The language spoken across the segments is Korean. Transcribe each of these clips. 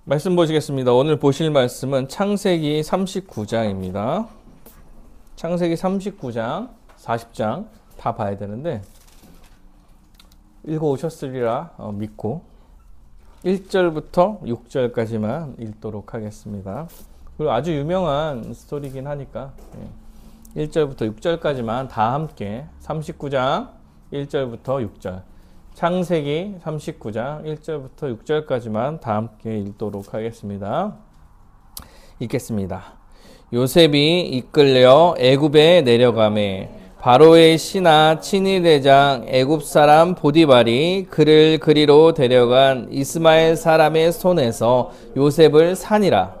말씀 보시겠습니다. 오늘 보실 말씀은 창세기 39장입니다. 창세기 39장, 40장 다 봐야 되는데 읽어 오셨으리라 믿고 1절부터 6절까지만 읽도록 하겠습니다. 그리고 아주 유명한 스토리긴 하니까 1절부터 6절까지만 다 함께 39장 1절부터 6절 창세기 39장 1절부터 6절까지만 다 함께 읽도록 하겠습니다. 읽겠습니다. 요셉이 이끌려 애굽에 내려가매 바로의 신하 친위대장 애굽 사람 보디발이 그를 그리로 데려간 이스마엘 사람의 손에서 요셉을 산이라.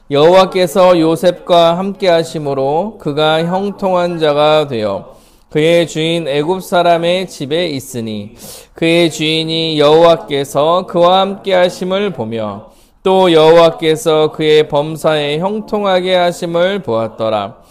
여호와께서 요셉과 함께 하심으로 그가 형통한 자가 되어 그의 주인 애굽 사람의 집에 있으니 그의 주인이 여호와께서 그와 함께 하심을 보며 또 여호와께서 그의 범사에 형통하게 하심을 보았더라.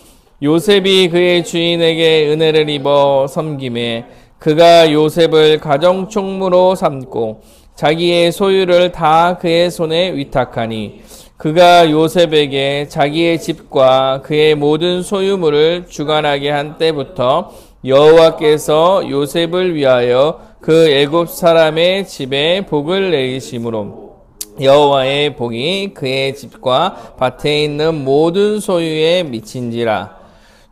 요셉이 그의 주인에게 은혜를 입어 섬김에 그가 요셉을 가정총무로 삼고 자기의 소유를 다 그의 손에 위탁하니 그가 요셉에게 자기의 집과 그의 모든 소유물을 주관하게 한 때부터 여호와께서 요셉을 위하여 그 애굽 사람의 집에 복을 내리심으로 여호와의 복이 그의 집과 밭에 있는 모든 소유에 미친지라.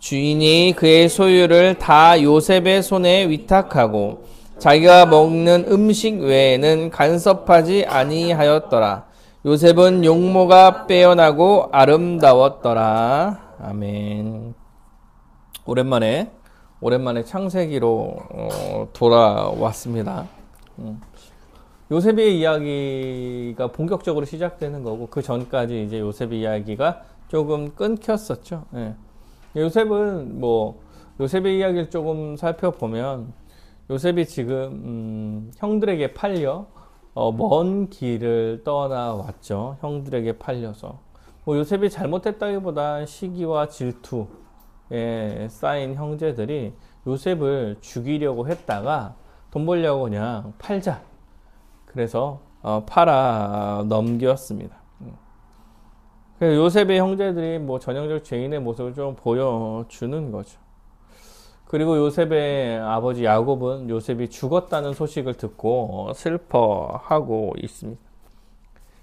주인이 그의 소유를 다 요셉의 손에 위탁하고 자기가 먹는 음식 외에는 간섭하지 아니하였더라. 요셉은 용모가 빼어나고 아름다웠더라. 아멘. 오랜만에 창세기로 돌아왔습니다. 요셉의 이야기가 본격적으로 시작되는 거고 그 전까지 이제 요셉의 이야기가 조금 끊겼었죠. 예. 요셉은 요셉의 이야기를 조금 살펴보면 요셉이 지금 형들에게 팔려 먼 길을 떠나왔죠. 형들에게 팔려서 요셉이 잘못했다기보다 시기와 질투에 쌓인 형제들이 요셉을 죽이려고 했다가 돈 벌려고 그냥 팔자. 그래서 팔아 넘겼습니다. 그래서 요셉의 형제들이 전형적 죄인의 모습을 좀 보여주는 거죠. 그리고 요셉의 아버지 야곱은 요셉이 죽었다는 소식을 듣고 슬퍼하고 있습니다.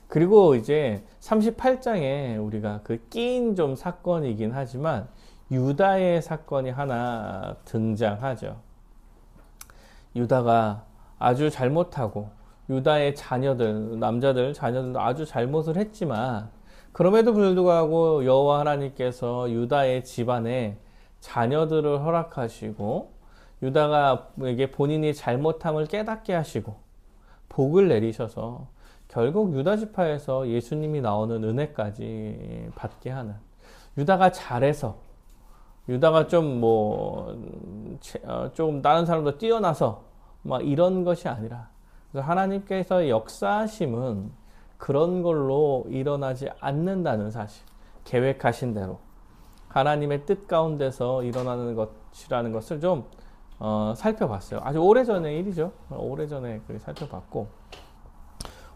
그리고 이제 38장에 우리가 그 끼인 좀 사건이긴 하지만 유다의 사건이 하나 등장하죠. 유다가 아주 잘못하고 유다의 자녀들, 자녀들도 아주 잘못을 했지만 그럼에도 불구하고 여호와 하나님께서 유다의 집안에 자녀들을 허락하시고 유다가에게 본인이 잘못함을 깨닫게 하시고 복을 내리셔서 결국 유다 지파에서 예수님이 나오는 은혜까지 받게 하는 유다가 잘해서 유다가 좀 다른 사람보다 뛰어나서 이런 것이 아니라 그래서 하나님께서 역사하심은 그런 걸로 일어나지 않는다는 사실, 계획하신 대로 하나님의 뜻 가운데서 일어나는 것이라는 것을 좀 살펴봤어요. 아주 오래전의 일이죠. 오래전에 살펴봤고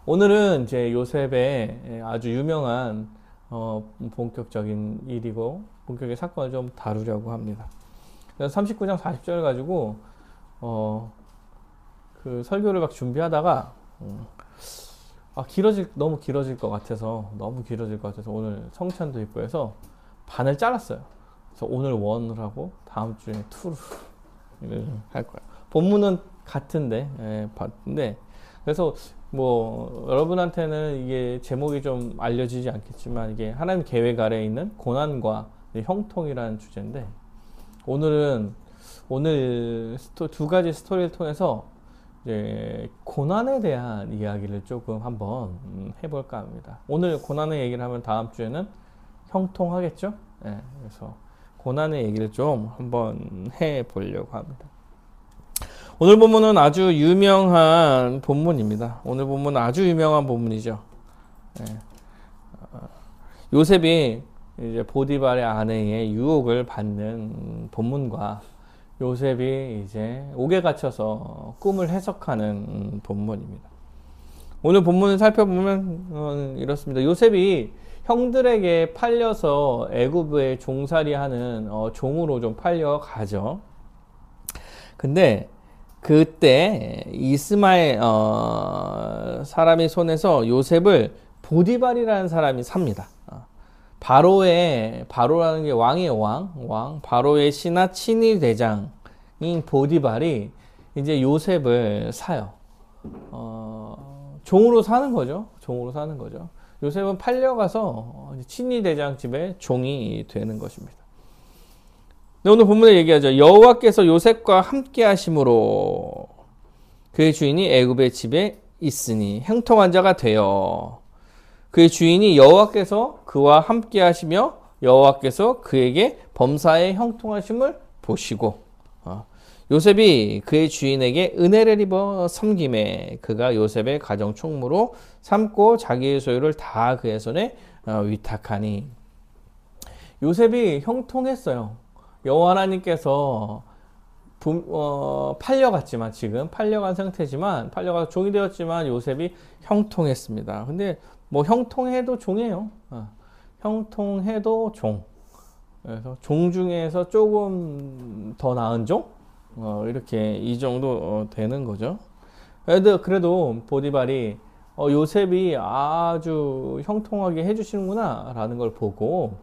오늘은 이제 요셉의 아주 유명한 본격적인 일이고 본격의 사건을 좀 다루려고 합니다. 39장 40절 가지고 그 설교를 막 준비하다가 너무 길어질 것 같아서 오늘 성찬도 있고 해서 반을 잘랐어요. 그래서 오늘 1을 하고 다음 주에 2를 할 거예요. 본문은 같은데 봤는데 그래서 여러분한테는 이게 제목이 좀 알려지지 않겠지만 이게 하나님 계획 아래에 있는 고난과 형통이라는 주제인데 오늘 두 가지 스토리를 통해서 이제 고난에 대한 이야기를 조금 한번 해볼까 합니다. 오늘 고난의 얘기를 하면 다음 주에는 형통하겠죠? 네, 그래서 고난의 얘기를 좀 한번 해보려고 합니다. 오늘 본문은 아주 유명한 본문입니다. 오늘 본문은 아주 유명한 본문이죠. 네. 요셉이 이제 보디발의 아내의 유혹을 받는 본문과 요셉이 이제 옥에 갇혀서 꿈을 해석하는 본문입니다. 오늘 본문을 살펴보면 이렇습니다. 요셉이 형들에게 팔려서 애굽에 종살이하는 종으로 좀 팔려가죠. 근데 그때 이스마엘 사람의 손에서 요셉을 보디발이라는 사람이 삽니다. 바로라는 게 왕의 왕, 바로의 신하 친위 대장인 보디발이 이제 요셉을 사요. 종으로 사는 거죠. 요셉은 팔려가서 친위 대장 집에 종이 되는 것입니다. 네, 오늘 본문에 얘기하죠. 여호와께서 요셉과 함께 하심으로 그의 주인이 애굽의 집에 있으니 형통한 자가 되어 그의 주인이 여호와께서 그와 함께 하시며 여호와께서 그에게 범사에 형통하심을 보시고 요셉이 그의 주인에게 은혜를 입어 섬김에 그가 요셉의 가정 총무로 삼고 자기의 소유를 다 그의 손에 위탁하니 요셉이 형통했어요. 여호와 하나님께서 팔려갔지만 지금 팔려간 상태지만 팔려가서 종이 되었지만 요셉이 형통했습니다. 근데 뭐 형통해도 종이에요. 형통해도 종. 그래서 종 중에서 조금 더 나은 종? 이렇게 이 정도 되는 거죠. 그래도 보디발이 요셉이 아주 형통하게 해주시는구나 라는 걸 보고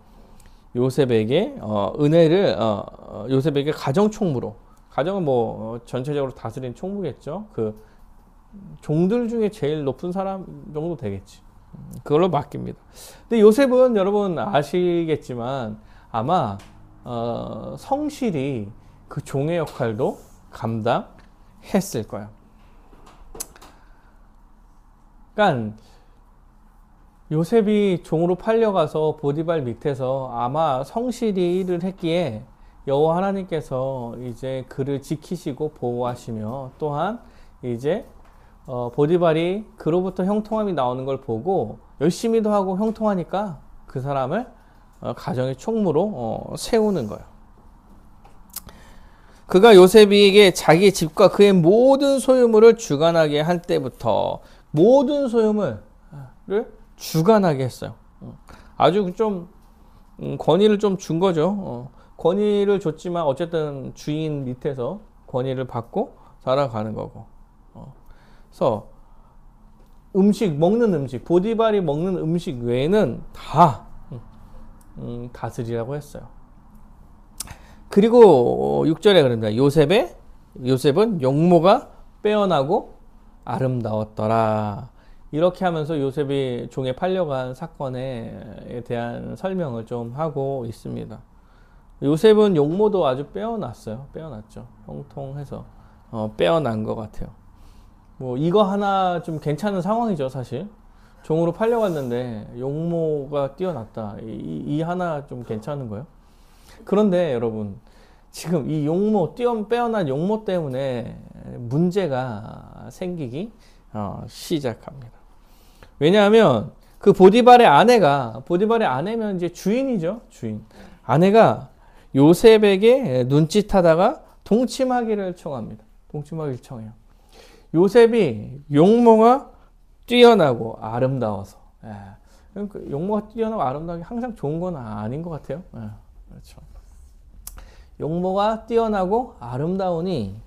요셉에게 은혜를 요셉에게 가정 총무로 가정은 뭐 전체적으로 다스린 총무겠죠. 그 종들 중에 제일 높은 사람 정도 되겠지. 그걸로 맡깁니다. 근데 요셉은 여러분 아시겠지만 아마 성실히 그 종의 역할도 감당했을 거예요. 그러니까 요셉이 종으로 팔려가서 보디발 밑에서 아마 성실히 일을 했기에 여호와 하나님께서 이제 그를 지키시고 보호하시며 또한 이제 보디발이 그로부터 형통함이 나오는 걸 보고 열심히도 하고 형통하니까 그 사람을 가정의 총무로 세우는 거예요. 그가 요셉에게 자기 집과 그의 모든 소유물을 주관하게 할 때부터 모든 소유물을 주관하게 했어요. 아주 좀 권위를 좀 준 거죠. 권위를 줬지만 어쨌든 주인 밑에서 권위를 받고 살아가는 거고. 그래서 먹는 음식, 보디발이 먹는 음식 외에는 다 다스리라고 했어요. 그리고 6절에 그럽니다. 요셉은 용모가 빼어나고 아름다웠더라. 이렇게 하면서 요셉이 종에 팔려간 사건에 대한 설명을 좀 하고 있습니다. 요셉은 용모도 아주 빼어났어요. 빼어났죠. 형통해서 빼어난 것 같아요. 뭐 이거 하나 좀 괜찮은 상황이죠, 사실. 종으로 팔려갔는데 용모가 뛰어났다. 이 하나 좀 괜찮은 거예요. 그런데 여러분 지금 이 빼어난 용모 때문에 문제가 생기기 시작합니다. 왜냐하면 그 보디발의 아내면 이제 주인이죠. 주인. 아내가 요셉에게 눈짓하다가 동침하기를 청합니다. 동침하기를 청해요. 요셉이 용모가 뛰어나고 아름다워서. 그러니까 용모가 뛰어나고 아름다운 게 항상 좋은 건 아닌 것 같아요. 그렇죠. 용모가 뛰어나고 아름다우니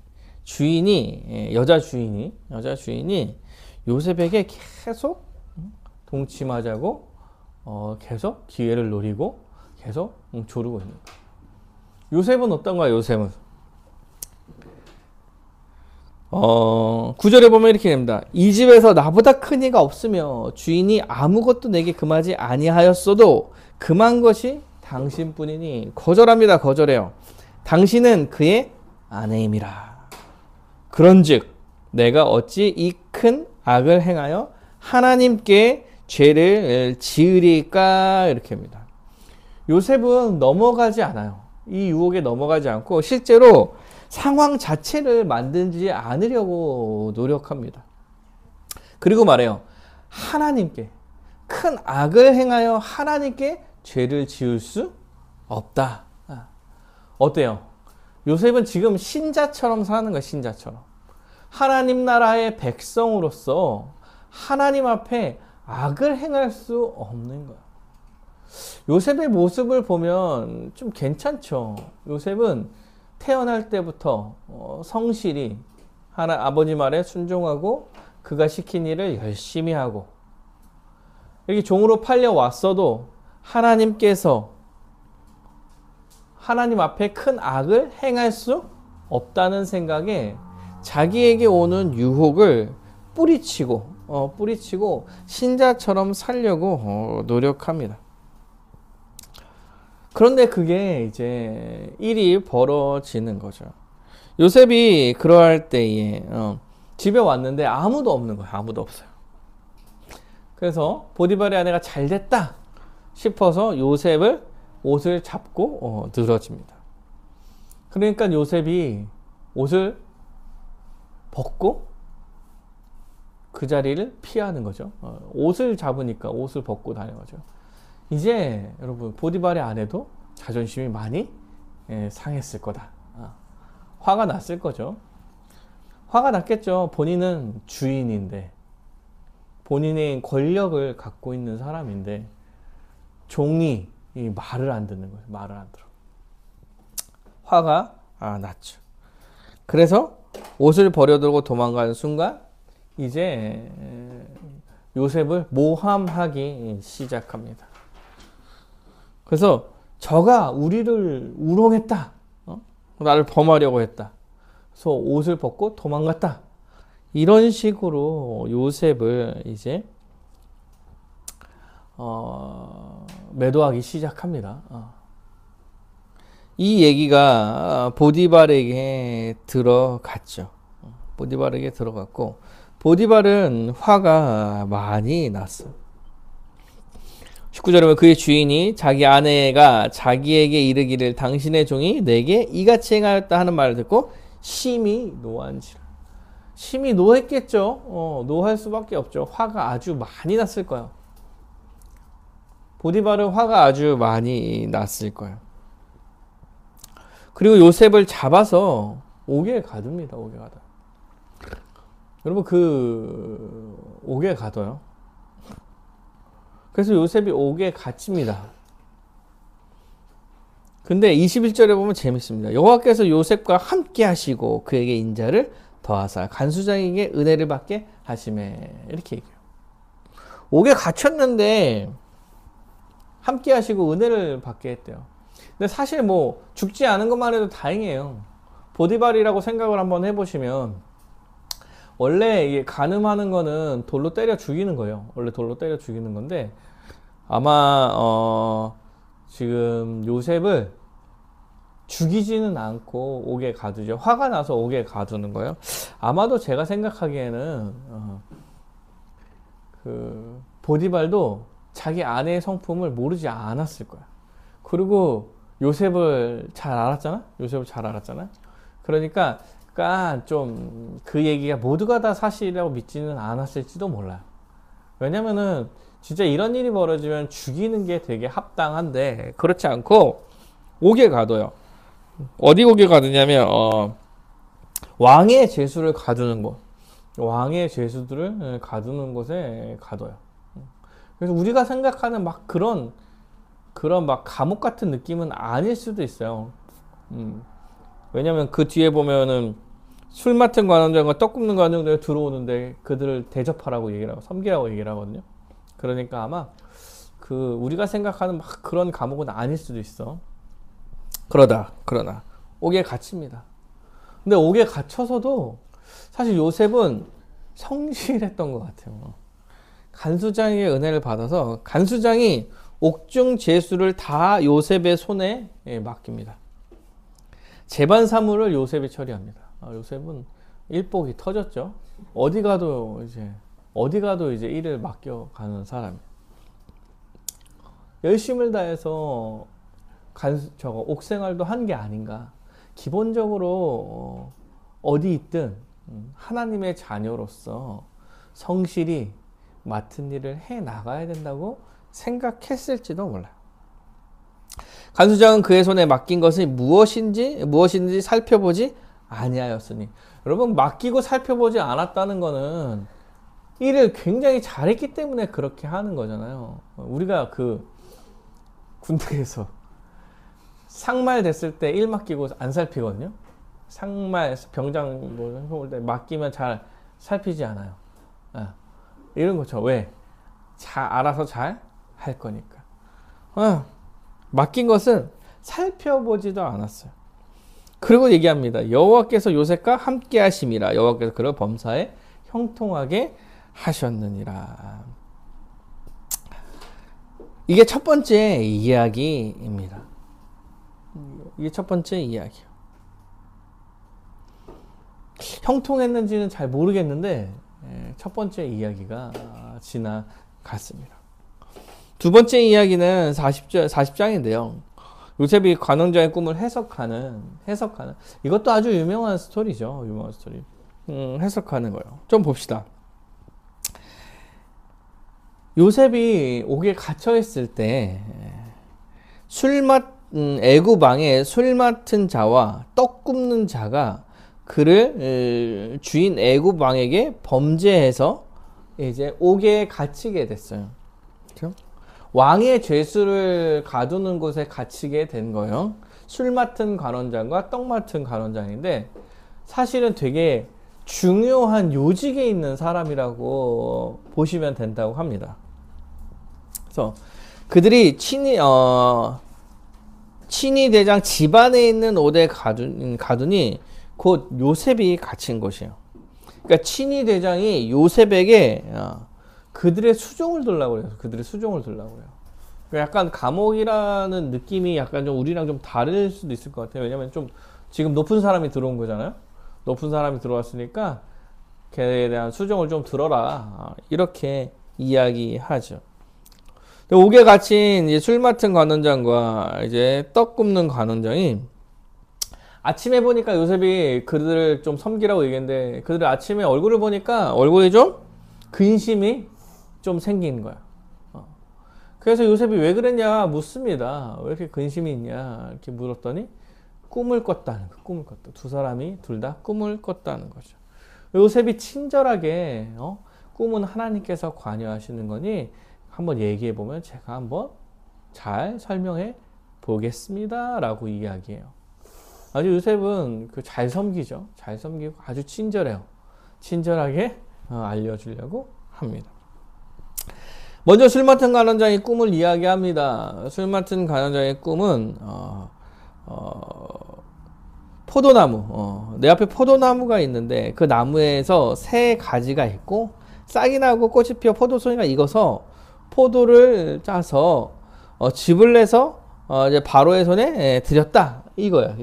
여자 주인이 요셉에게 계속 동침하자고 계속 기회를 노리고 계속 조르고 있는 거예요. 요셉은 어떤가요? 요셉은 9절에 보면 이렇게 됩니다. 이 집에서 나보다 큰 이가 없으며 주인이 아무것도 내게 금하지 아니하였어도 금한 것이 당신뿐이니 거절합니다. 거절해요. 당신은 그의 아내임이라. 그런즉 내가 어찌 이 큰 악을 행하여 하나님께 죄를 지으리까. 이렇게 합니다. 요셉은 넘어가지 않아요. 이 유혹에 넘어가지 않고 실제로 상황 자체를 만들지 않으려고 노력합니다. 그리고 말해요. 하나님께 큰 악을 행하여 하나님께 죄를 지을 수 없다. 어때요? 요셉은 지금 신자처럼 사는 거예요. 신자처럼. 하나님 나라의 백성으로서 하나님 앞에 악을 행할 수 없는 거야. 요셉의 모습을 보면 좀 괜찮죠. 요셉은 태어날 때부터 성실히 아버지 말에 순종하고 그가 시킨 일을 열심히 하고, 이렇게 종으로 팔려왔어도 하나님께서 하나님 앞에 큰 악을 행할 수 없다는 생각에 자기에게 오는 유혹을 뿌리치고 신자처럼 살려고 노력합니다. 그런데 그게 이제 일이 벌어지는 거죠. 요셉이 그러할 때에 집에 왔는데 아무도 없는 거예요. 아무도 없어요. 그래서 보디발의 아내가 잘 됐다 싶어서 요셉을 옷을 잡고 늘어집니다. 그러니까 요셉이 옷을 벗고 그 자리를 피하는 거죠. 옷을 잡으니까 옷을 벗고 다녀가죠. 이제 여러분 보디발의 아내도 자존심이 많이 상했을 거다. 화가 났을 거죠. 화가 났겠죠. 본인은 주인인데, 본인의 권력을 갖고 있는 사람인데 종이 말을 안 듣는 거예요. 말을 안 들어. 화가 났죠. 그래서 옷을 버려두고 도망가는 순간 이제 요셉을 모함하기 시작합니다. 그래서 저가 우리를 우롱했다. 나를 범하려고 했다. 그래서 옷을 벗고 도망갔다. 이런 식으로 요셉을 이제 매도하기 시작합니다. 이 얘기가 보디발에게 들어갔죠. 보디발에게 들어갔고, 보디발은 화가 많이 났어요. 19절에 보면 그의 주인이 자기 아내가 자기에게 이르기를 당신의 종이 내게 이같이 행하였다 하는 말을 듣고 심히 노한지라. 심히 노했겠죠. 노할 수밖에 없죠. 화가 아주 많이 났을 거예요. 보디발은 화가 아주 많이 났을 거예요. 그리고 요셉을 잡아서 옥에 가둡니다. 옥에 가둬. 여러분 옥에 가둬요. 그래서 요셉이 옥에 갇힙니다. 근데 21절에 보면 재밌습니다. 여호와께서 요셉과 함께 하시고 그에게 인자를 더하사 간수장에게 은혜를 받게 하시매. 이렇게 얘기해요. 옥에 갇혔는데 함께 하시고 은혜를 받게 했대요. 근데 사실 뭐 죽지 않은 것만 해도 다행이에요. 보디발이라고 생각을 한번 해보시면, 원래 이게 간음하는 거는 돌로 때려 죽이는 거예요. 원래 돌로 때려 죽이는 건데, 아마 지금 요셉을 죽이지는 않고 옥에 가두죠. 화가 나서 옥에 가두는 거예요. 아마도 제가 생각하기에는 그 보디발도 자기 아내의 성품을 모르지 않았을 거야. 그리고 요셉을 잘 알았잖아. 그러니까 좀 그 얘기가 모두가 다 사실이라고 믿지는 않았을지도 몰라요. 왜냐면은 진짜 이런 일이 벌어지면 죽이는 게 되게 합당한데 그렇지 않고 옥에 가둬요. 어디 옥에 가두냐면 왕의 죄수를 가두는 곳, 왕의 죄수들을 가두는 곳에 가둬요. 그래서 우리가 생각하는 막 그런 막 감옥 같은 느낌은 아닐 수도 있어요. 왜냐면 그 뒤에 보면은 술 맡은 관원장과 떡 굽는 관원장이 들어오는데 그들을 대접하라고 얘기를 하고 섬기라고 얘기를 하거든요. 그러니까 아마 우리가 생각하는 막 그런 감옥은 아닐 수도 있어. 그러나 옥에 갇힙니다. 근데 옥에 갇혀서도 사실 요셉은 성실했던 것 같아요. 간수장의 은혜를 받아서 간수장이 옥중 죄수를 다 요셉의 손에 맡깁니다. 재반 사무를 요셉이 처리합니다. 요셉은 일복이 터졌죠. 어디 가도 이제 일을 맡겨가는 사람이에요. 열심을 다해서 옥생활도 한 게 아닌가. 기본적으로 어디 있든 하나님의 자녀로서 성실히 맡은 일을 해 나가야 된다고 생각했을지도 몰라요. 간수장은 그의 손에 맡긴 것이 무엇인지 살펴보지 아니하였으니. 여러분, 맡기고 살펴보지 않았다는 거는 일을 굉장히 잘했기 때문에 그렇게 하는 거잖아요. 우리가 그 군대에서 상말 됐을 때 일 맡기고 안 살피거든요. 상말 병장 뭐 해볼 때 맡기면 잘 살피지 않아요. 이런 거죠. 왜? 알아서 잘 할 거니까. 맡긴 것은 살펴보지도 않았어요. 그리고 얘기합니다. 여호와께서 요셉과 함께 하심이라. 여호와께서 그를 범사에 형통하게 하셨느니라. 이게 첫 번째 이야기입니다. 이게 첫 번째 이야기요. 형통했는지는 잘 모르겠는데 첫 번째 이야기가 지나갔습니다. 두 번째 이야기는 40장인데요. 요셉이 관원장의 꿈을 해석하는 이것도 아주 유명한 스토리죠. 유명한 스토리. 해석하는 거예요. 좀 봅시다. 요셉이 옥에 갇혀 있을 때 애굽 왕의 술 맡은 자와 떡 굽는 자가 그를 주인 애굽 왕에게 범죄해서 이제 옥에 갇히게 됐어요. 그렇죠? 왕의 죄수를 가두는 곳에 갇히게 된 거예요. 술 맡은 관원장과 떡 맡은 관원장인데 사실은 되게 중요한 요직에 있는 사람이라고 보시면 된다고 합니다. 그래서 그들이 친위 대장 집안에 있는 옥에 가두니 곧 요셉이 갇힌 곳이에요. 그러니까 친위 대장이 요셉에게 그들의 수종을 두려고 그래요. 그들의 수종을 두려고 그래요. 약간 감옥이라는 느낌이 약간 좀 우리랑 좀 다를 수도 있을 것 같아요. 왜냐면 좀 지금 높은 사람이 들어온 거잖아요. 높은 사람이 들어왔으니까 걔에 대한 수종을 좀 들어라. 이렇게 이야기하죠. 옥에 갇힌 이제 술 맡은 관원장과 이제 떡 굽는 관원장이 아침에 보니까 요셉이 그들을 좀 섬기라고 얘기했는데 그들 아침에 얼굴을 보니까 얼굴에 좀 근심이 좀 생긴 거야. 그래서 요셉이 왜 그랬냐 묻습니다. 왜 이렇게 근심이 있냐 이렇게 물었더니 꿈을 꿨다는 거. 꿈을 꿨다. 두 사람이 둘 다 꿈을 꿨다는 거죠. 요셉이 친절하게 꿈은 하나님께서 관여하시는 거니 한번 얘기해 보면 제가 한번 잘 설명해 보겠습니다 라고 이야기해요. 아주 요셉은 잘 섬기죠. 잘 섬기고 아주 친절해요. 친절하게 알려주려고 합니다. 먼저 술 맡은 관원장의 꿈을 이야기합니다. 술 맡은 관원장의 꿈은 포도나무. 내 앞에 포도나무가 있는데 그 나무에서 새 가지가 있고 싹이 나고 꽃이 피어 포도송이가 익어서 포도를 짜서 즙을 내서 이제 바로의 손에 드렸다. 이거예요.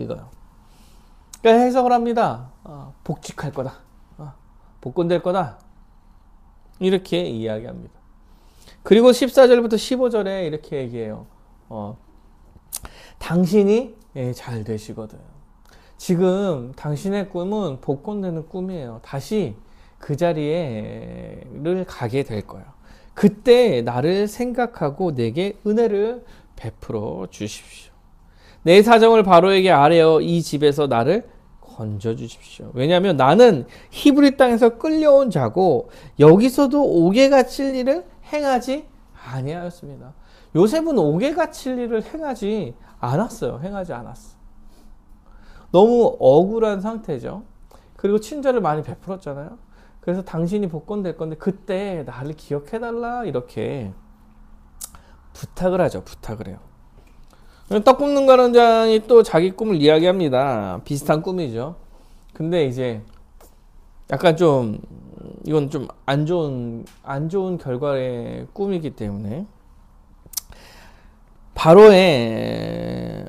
그러니까 해석을 합니다. 복직할 거다. 복권될 거다. 이렇게 이야기합니다. 그리고 14절부터 15절에 이렇게 얘기해요. 당신이 잘 되시거든. 지금 당신의 꿈은 복권되는 꿈이에요. 다시 그 자리에를 가게 될 거예요. 그때 나를 생각하고 내게 은혜를 베풀어 주십시오. 내 사정을 바로에게 아뢰어 이 집에서 나를 건져 주십시오. 왜냐하면 나는 히브리 땅에서 끌려온 자고 여기서도 옥에 갇힐 일을 행하지 아니하였습니다. 요셉은 옥에 갇힐 일을 행하지 않았어요. 너무 억울한 상태죠. 그리고 친절을 많이 베풀었잖아요. 그래서 당신이 복권될 건데 그때 나를 기억해달라 이렇게 부탁을 하죠. 부탁을 해요. 떡 굽는 관원장이 또 자기 꿈을 이야기합니다. 비슷한 꿈이죠. 근데 이제 약간 좀 이건 좀 안 좋은 결과의 꿈이기 때문에 바로에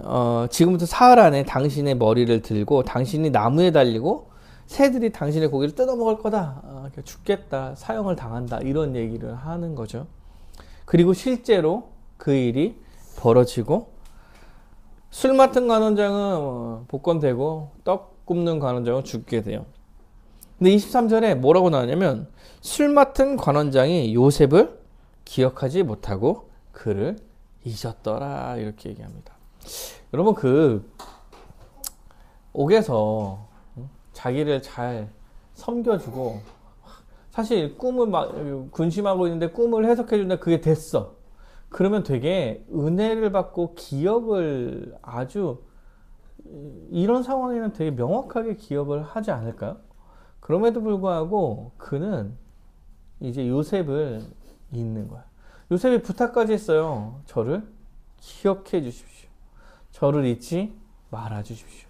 지금부터 사흘 안에 당신의 머리를 들고 당신이 나무에 달리고 새들이 당신의 고기를 뜯어먹을 거다. 죽겠다. 사형을 당한다. 이런 얘기를 하는 거죠. 그리고 실제로 그 일이 벌어지고 술 맡은 관원장은 복권되고 떡 굽는 관원장은 죽게 돼요. 근데 23절에 뭐라고 나오냐면 술 맡은 관원장이 요셉을 기억하지 못하고 그를 잊었더라 이렇게 얘기합니다. 여러분 옥에서 자기를 잘 섬겨주고 사실 꿈을 막 군심하고 있는데 꿈을 해석해 준다 그게 됐어. 그러면 되게 은혜를 받고 기억을 아주 이런 상황에는 되게 명확하게 기억을 하지 않을까요? 그럼에도 불구하고 그는 이제 요셉을 잊는 거야. 요셉이 부탁까지 했어요. 저를 기억해 주십시오. 저를 잊지 말아 주십시오.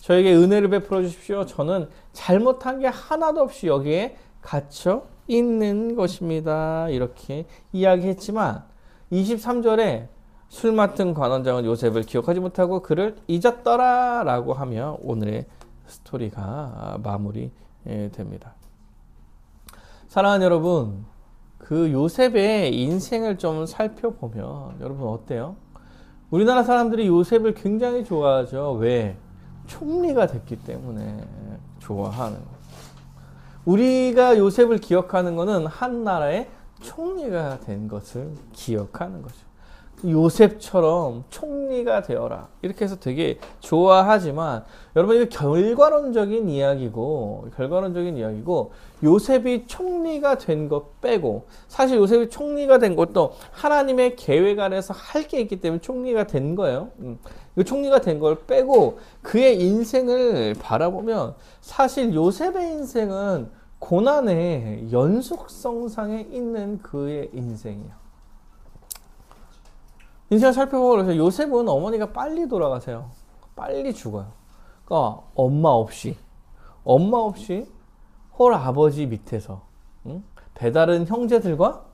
저에게 은혜를 베풀어 주십시오. 저는 잘못한 게 하나도 없이 여기에 갇혀 있는 것입니다. 이렇게 이야기했지만 23절에 술 맡은 관원장은 요셉을 기억하지 못하고 그를 잊었더라 라고 하며 오늘의 스토리가 마무리됩니다. 사랑하는 여러분, 그 요셉의 인생을 좀 살펴보면 여러분 어때요? 우리나라 사람들이 요셉을 굉장히 좋아하죠. 왜? 총리가 됐기 때문에 좋아하는 거예요. 우리가 요셉을 기억하는 것은 한 나라의 총리가 된 것을 기억하는 거죠. 요셉처럼 총리가 되어라 이렇게 해서 되게 좋아하지만 여러분 이거 결과론적인 이야기고 요셉이 총리가 된 것 빼고 사실 요셉이 총리가 된 것도 하나님의 계획 아래서 할 게 있기 때문에 총리가 된 거예요. 그 총리가 된 걸 빼고 그의 인생을 바라보면 사실 요셉의 인생은 고난의 연속성상에 있는 그의 인생이에요. 인생을 살펴보면 요셉은 어머니가 빨리 돌아가세요. 빨리 죽어요. 그러니까 엄마 없이 홀 아버지 밑에서 배다른 형제들과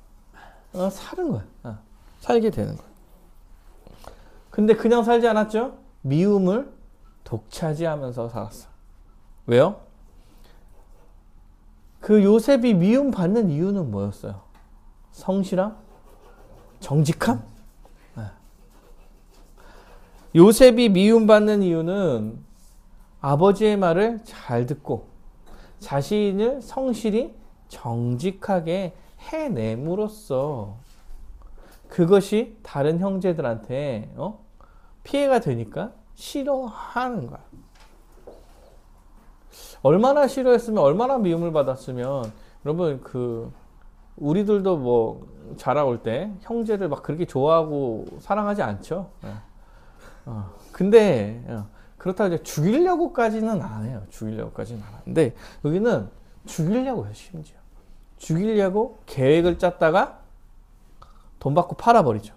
사는 거야. 살게 되는 거야. 근데 그냥 살지 않았죠. 미움을 독차지하면서 살았어. 왜요? 그 요셉이 미움받는 이유는 뭐였어요? 성실함? 정직함? 요셉이 미움받는 이유는 아버지의 말을 잘 듣고 자신을 성실히 정직하게 해냄으로써 그것이 다른 형제들한테 피해가 되니까 싫어하는 거야. 얼마나 싫어했으면 얼마나 미움을 받았으면 여러분 우리들도 뭐 자라올 때 형제를 막 그렇게 좋아하고 사랑하지 않죠. 근데 그렇다고 이제 죽이려고까지는 안 해요. 죽이려고까지는 안 하는데 여기는 죽이려고 해요. 심지어 죽이려고 계획을 짰다가 돈 받고 팔아버리죠.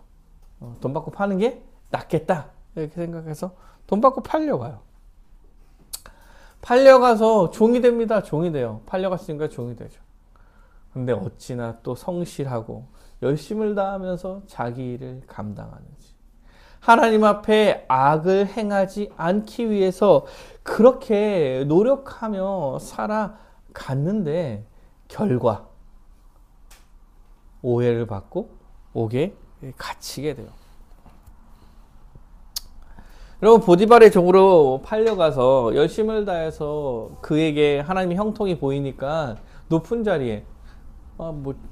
돈 받고 파는 게 낫겠다 이렇게 생각해서 돈 받고 팔려가요. 팔려가서 종이 됩니다. 종이 돼요. 팔려갔으니까 종이 되죠. 근데 어찌나 또 성실하고 열심을 다하면서 자기 일을 감당하는지. 하나님 앞에 악을 행하지 않기 위해서 그렇게 노력하며 살아갔는데 결과 오해를 받고 옥에 갇히게 돼요. 여러분 보디발의 종으로 팔려가서 열심을 다해서 그에게 하나님의 형통이 보이니까 높은 자리에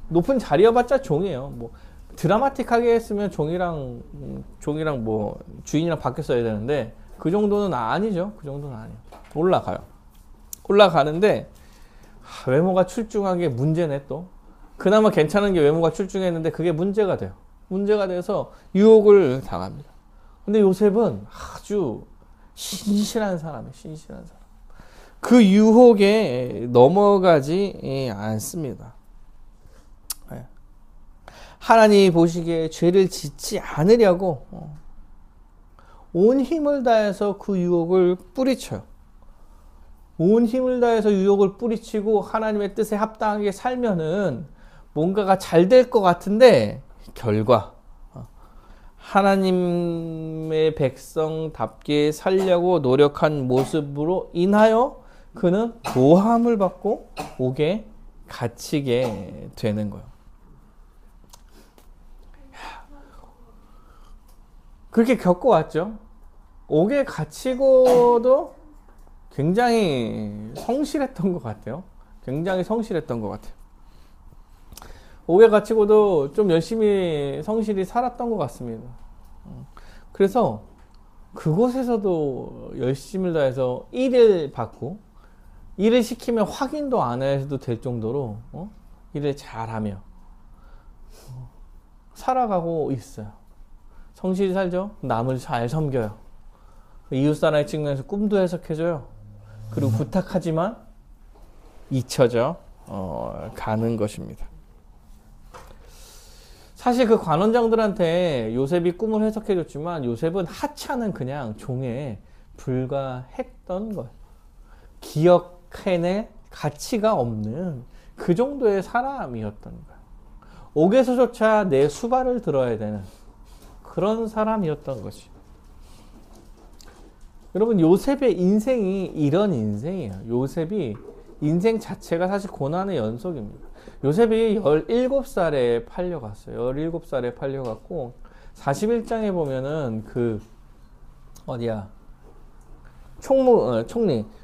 높은 자리여봤자 종이에요. 뭐 드라마틱하게 했으면 종이랑 뭐 주인이랑 바뀌었어야 되는데 그 정도는 아니죠. 그 정도는 아니에요. 올라가는데 외모가 출중한 게 문제네 또. 그나마 괜찮은 게 외모가 출중했는데 그게 문제가 돼요. 문제가 돼서 유혹을 당합니다. 근데 요셉은 아주 신실한 사람이에요. 신실한 사람. 그 유혹에 넘어가지 않습니다. 하나님이 보시기에 죄를 짓지 않으려고 온 힘을 다해서 그 유혹을 뿌리쳐요. 온 힘을 다해서 유혹을 뿌리치고 하나님의 뜻에 합당하게 살면은 뭔가가 잘 될 것 같은데 결과 하나님의 백성답게 살려고 노력한 모습으로 인하여 그는 모함을 받고 옥에 갇히게 되는 거예요. 그렇게 겪어왔죠. 옥에 갇히고도 굉장히 성실했던 것 같아요. 굉장히 성실했던 것 같아요. 옥에 갇히고도 좀 열심히 성실히 살았던 것 같습니다. 그래서 그곳에서도 열심을 다해서 일을 받고 일을 시키면 확인도 안 해도 될 정도로 일을 잘하며 살아가고 있어요. 성실히 살죠. 남을 잘 섬겨요. 이웃사랑의 측면에서 꿈도 해석해줘요. 그리고 부탁하지만 잊혀져 가는 것입니다. 사실 그 관원장들한테 요셉이 꿈을 해석해줬지만 요셉은 하찮은 그냥 종에 불과했던 거예요. 기억해낼 가치가 없는 그 정도의 사람이었던 거예요. 옥에서조차 내 수발을 들어야 되는 그런 사람이었던 거지. 여러분, 요셉의 인생이 이런 인생이에요. 요셉이 인생 자체가 사실 고난의 연속입니다. 요셉이 17살에 팔려갔어요. 17살에 팔려갔고 41장에 보면은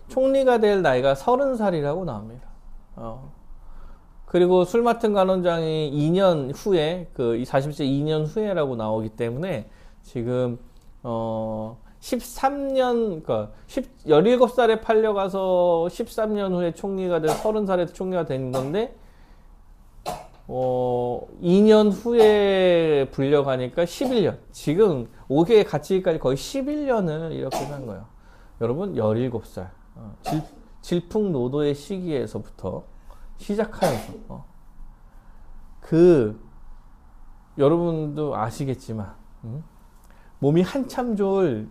총리가 될 나이가 30살이라고 나옵니다. 그리고 술 맡은 간원장이 2년 후에 40세 2년 후에라고 나오기 때문에 지금 13년, 그러니까 17살에 팔려가서 13년 후에 총리가 돼 30살에 총리가 된 건데 2년 후에 불려가니까 11년. 지금 5개의 갇히기까지 거의 11년을 이렇게 산 거예요. 여러분, 17살. 질풍노도의 시기에서부터 시작하여서 여러분도 아시겠지만 몸이 한참 좋을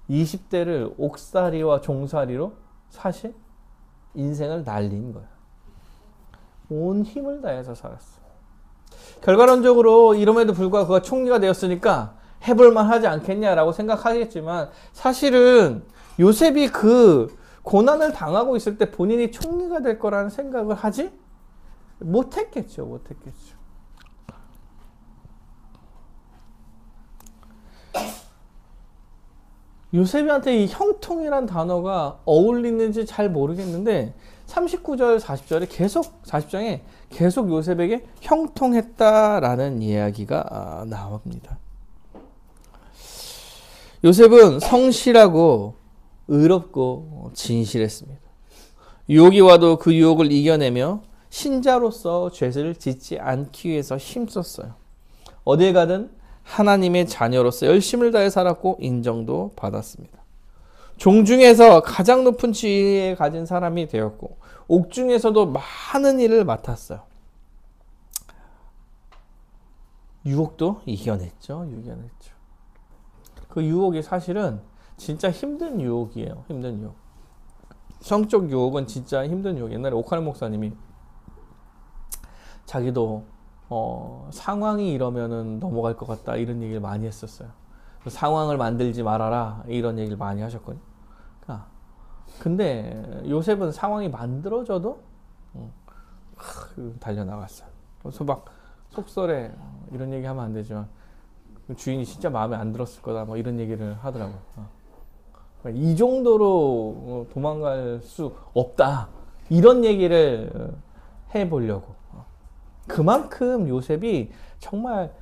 20대를 옥살이와 종살이로 사실 인생을 날린 거예요. 온 힘을 다해서 살았어. 결과론적으로 이름에도 불구하고 그가 총리가 되었으니까 해볼만 하지 않겠냐라고 생각하겠지만 사실은 요셉이 그 고난을 당하고 있을 때 본인이 총리가 될 거라는 생각을 하지 못했겠죠. 요셉한테 이 형통이란 단어가 어울리는지 잘 모르겠는데 39절 40장에 계속 요셉에게 형통했다라는 이야기가 나옵니다. 요셉은 성실하고 의롭고 진실했습니다. 유혹이 와도 그 유혹을 이겨내며 신자로서 죄를 짓지 않기 위해서 힘썼어요. 어딜 가든 하나님의 자녀로서 열심을 다해 살았고 인정도 받았습니다. 종 중에서 가장 높은 지위에 가진 사람이 되었고 옥 중에서도 많은 일을 맡았어요. 유혹도 이겨냈죠. 그 유혹이 사실은 진짜 힘든 유혹이에요. 힘든 유혹. 성적 유혹은 진짜 힘든 유혹. 옛날에 오카노 목사님이 자기도 상황이 이러면은 넘어갈 것 같다 이런 얘기를 많이 했었어요. 상황을 만들지 말아라 이런 얘기를 많이 하셨거든요. 근데 요셉은 상황이 만들어져도 달려나갔어요. 그래서 막 속설에 이런 얘기 하면 안 되지만 주인이 진짜 마음에 안 들었을 거다 뭐 이런 얘기를 하더라고요. 이 정도로 도망갈 수 없다 이런 얘기를 해보려고. 그만큼 요셉이 정말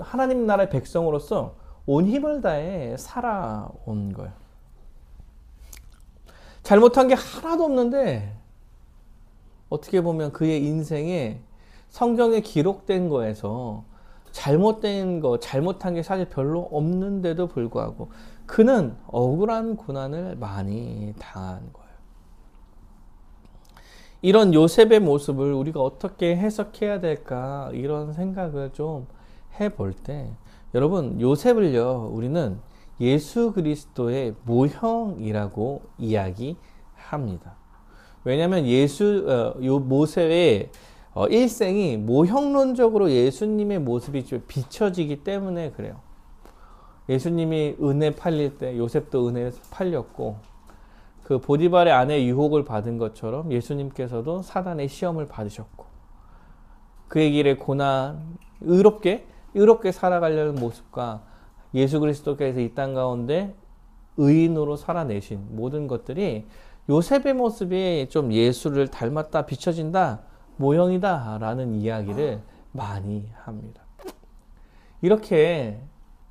하나님 나라의 백성으로서 온 힘을 다해 살아온 거예요. 잘못한 게 하나도 없는데 어떻게 보면 그의 인생에 성경에 기록된 거에서 잘못한 게 사실 별로 없는데도 불구하고 그는 억울한 고난을 많이 당한 거예요. 이런 요셉의 모습을 우리가 어떻게 해석해야 될까 이런 생각을 좀 해볼 때 여러분, 요셉을요 우리는 예수 그리스도의 모형이라고 이야기합니다. 왜냐하면 모세의 일생이 모형론적으로 예수님의 모습이 좀 비춰지기 때문에 그래요. 예수님이 은혜 팔릴 때 요셉도 은혜에 팔렸고 그 보디발의 아내 유혹을 받은 것처럼 예수님께서도 사단의 시험을 받으셨고 그의 길에 고난, 의롭게 살아가려는 모습과 예수 그리스도께서 이 땅 가운데 의인으로 살아내신 모든 것들이 요셉의 모습이 좀 예수를 닮았다, 비춰진다, 모형이다 라는 이야기를 많이 합니다. 이렇게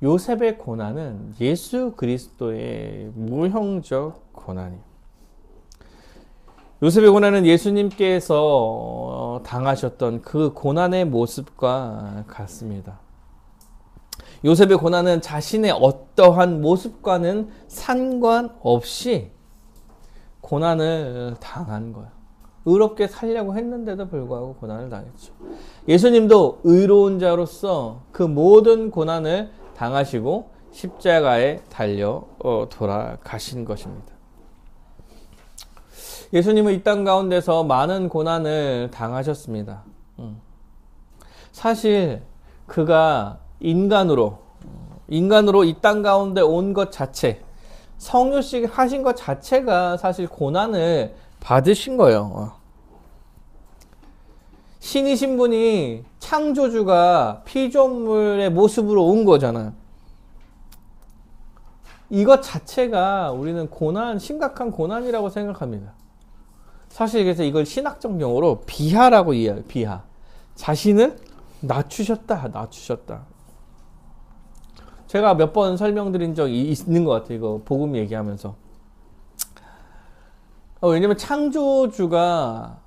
요셉의 고난은 예수 그리스도의 모형적 고난이에요. 요셉의 고난은 예수님께서 당하셨던 그 고난의 모습과 같습니다. 요셉의 고난은 자신의 어떠한 모습과는 상관없이 고난을 당한 거예요. 의롭게 살려고 했는데도 불구하고 고난을 당했죠. 예수님도 의로운 자로서 그 모든 고난을 당하시고 십자가에 달려 돌아가신 것입니다. 예수님은 이 땅 가운데서 많은 고난을 당하셨습니다. 사실 그가 인간으로 이 땅 가운데 온 것 자체, 성육식 하신 것 자체가 사실 고난을 받으신 거예요. 신이신 분이 창조주가 피조물의 모습으로 온 거잖아요. 이것 자체가 우리는 심각한 고난이라고 생각합니다. 사실 그래서 이걸 신학적 용어로 비하라고 이해해요. 비하. 자신을 낮추셨다. 제가 몇 번 설명드린 적이 있는 것 같아요. 이거 복음 얘기하면서. 왜냐면 창조주가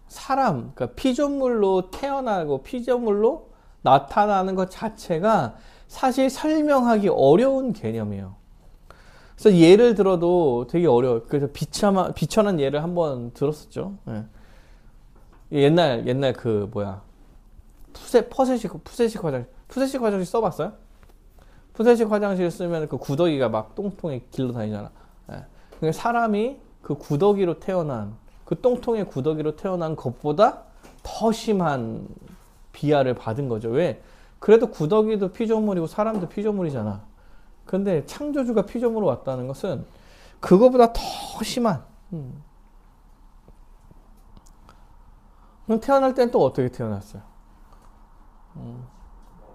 사람, 그러니까 피조물로 태어나고 피조물로 나타나는 것 자체가 사실 설명하기 어려운 개념이에요. 그래서 예를 들어도 되게 어려워요. 그래서 비천한 예를 한번 들었었죠. 예. 옛날 그 뭐야 푸세식 화장실 써봤어요? 푸세식 화장실 쓰면 그 구더기가 막 똥통에 길러 다니잖아. 예. 그러니까 사람이 그 구더기로 태어난 그 똥통의 구더기로 태어난 것보다 더 심한 비하를 받은 거죠. 왜? 그래도 구더기도 피조물이고 사람도 피조물이잖아. 근데 창조주가 피조물로 왔다는 것은 그거보다 더 심한. 그럼 태어날 땐 또 어떻게 태어났어요?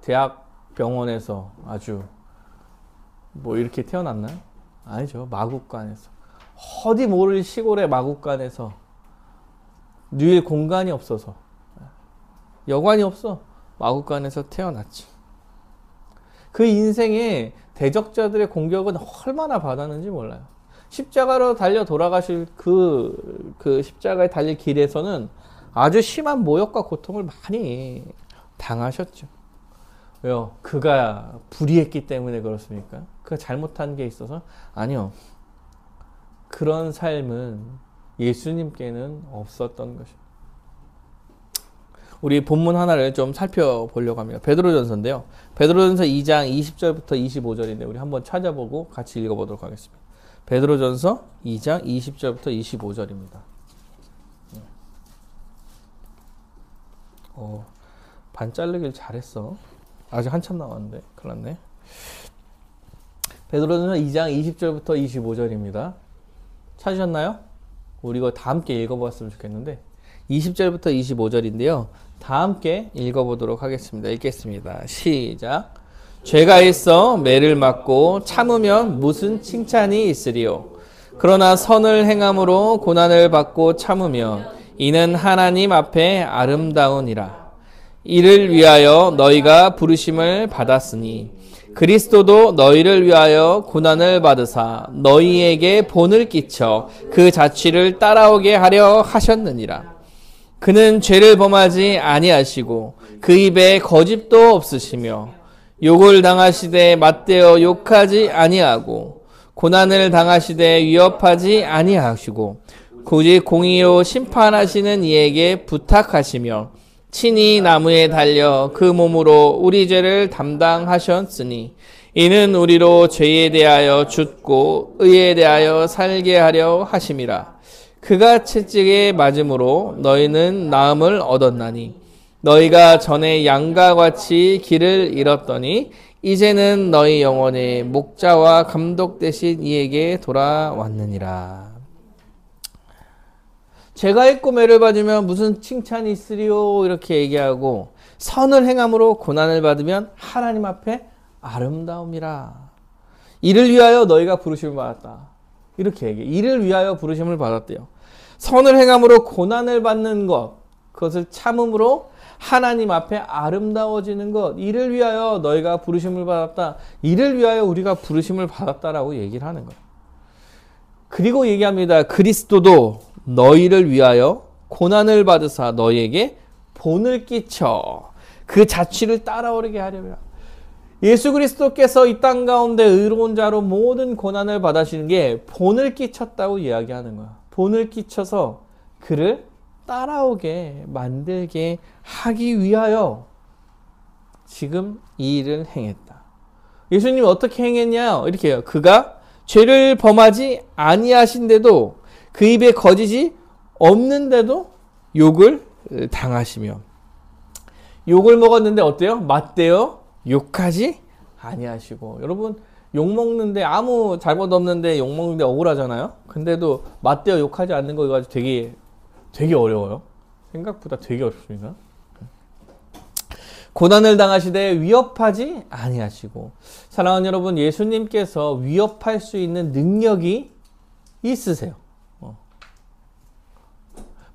대학 병원에서 아주 뭐 이렇게 태어났나요? 아니죠. 마국간에서. 어디 모를 시골의 마국간에서 누일 공간이 없어서 여관이 없어. 마국간에서 태어났지. 그 인생에 대적자들의 공격은 얼마나 받았는지 몰라요. 십자가로 달려 돌아가실 그 십자가에 달릴 길에서는 아주 심한 모욕과 고통을 많이 당하셨죠. 왜요? 그가 불의했기 때문에 그렇습니까? 그가 잘못한 게 있어서? 아니요. 그런 삶은 예수님께는 없었던 것입니다. 우리 본문 하나를 좀 살펴보려고 합니다. 베드로전서인데요. 베드로전서 2장 20절부터 25절인데 우리 한번 찾아보고 같이 읽어보도록 하겠습니다. 베드로전서 2장 20절부터 25절입니다. 반 자르길 잘했어. 아직 한참 남았는데 큰일 났네. 베드로전서 2장 20절부터 25절입니다. 찾으셨나요? 우리 이거 다 함께 읽어보았으면 좋겠는데 20절부터 25절인데요. 다 함께 읽어보도록 하겠습니다. 읽겠습니다. 시작. 죄가 있어 매를 맞고 참으면 무슨 칭찬이 있으리요. 그러나 선을 행함으로 고난을 받고 참으면 이는 하나님 앞에 아름다우니라. 이를 위하여 너희가 부르심을 받았으니 그리스도도 너희를 위하여 고난을 받으사 너희에게 본을 끼쳐 그 자취를 따라오게 하려 하셨느니라. 그는 죄를 범하지 아니하시고 그 입에 거짓도 없으시며 욕을 당하시되 맞대어 욕하지 아니하고 고난을 당하시되 위협하지 아니하시고 굳이 공의로 심판하시는 이에게 부탁하시며 친히 나무에 달려 그 몸으로 우리 죄를 담당하셨으니 이는 우리로 죄에 대하여 죽고 의에 대하여 살게 하려 하심이라. 그가 채찍에 맞음으로 너희는 나음을 얻었나니 너희가 전에 양과 같이 길을 잃었더니 이제는 너희 영혼의 목자와 감독 되신 이에게 돌아왔느니라. 죄가 있고 매를 받으면 무슨 칭찬이 있으리요 이렇게 얘기하고 선을 행함으로 고난을 받으면 하나님 앞에 아름다움이라. 이를 위하여 너희가 부르심을 받았다. 이렇게 얘기해. 이를 위하여 부르심을 받았대요. 선을 행함으로 고난을 받는 것, 그것을 참음으로 하나님 앞에 아름다워지는 것, 이를 위하여 너희가 부르심을 받았다. 이를 위하여 우리가 부르심을 받았다라고 얘기를 하는 거예요. 그리고 얘기합니다. 그리스도도 너희를 위하여 고난을 받으사 너희에게 본을 끼쳐 그 자취를 따라오게 하려면 예수 그리스도께서 이 땅 가운데 의로운 자로 모든 고난을 받으시는 게 본을 끼쳤다고 이야기하는 거야. 본을 끼쳐서 그를 따라오게 만들게 하기 위하여 지금 이 일을 행했다. 예수님이 어떻게 행했냐? 이렇게 해요. 그가 죄를 범하지 아니하신데도 그 입에 거짓이 없는데도 욕을 당하시며 욕을 먹었는데 어때요? 맞대요? 욕하지 아니하시고. 여러분 욕 먹는데 아무 잘못 없는데 욕 먹는데 억울하잖아요. 근데도 맞대요 욕하지 않는 거 가지고 되게 어려워요. 생각보다 되게 어렵습니다. 고난을 당하시되 위협하지 아니하시고. 사랑하는 여러분, 예수님께서 위협할 수 있는 능력이 있으세요.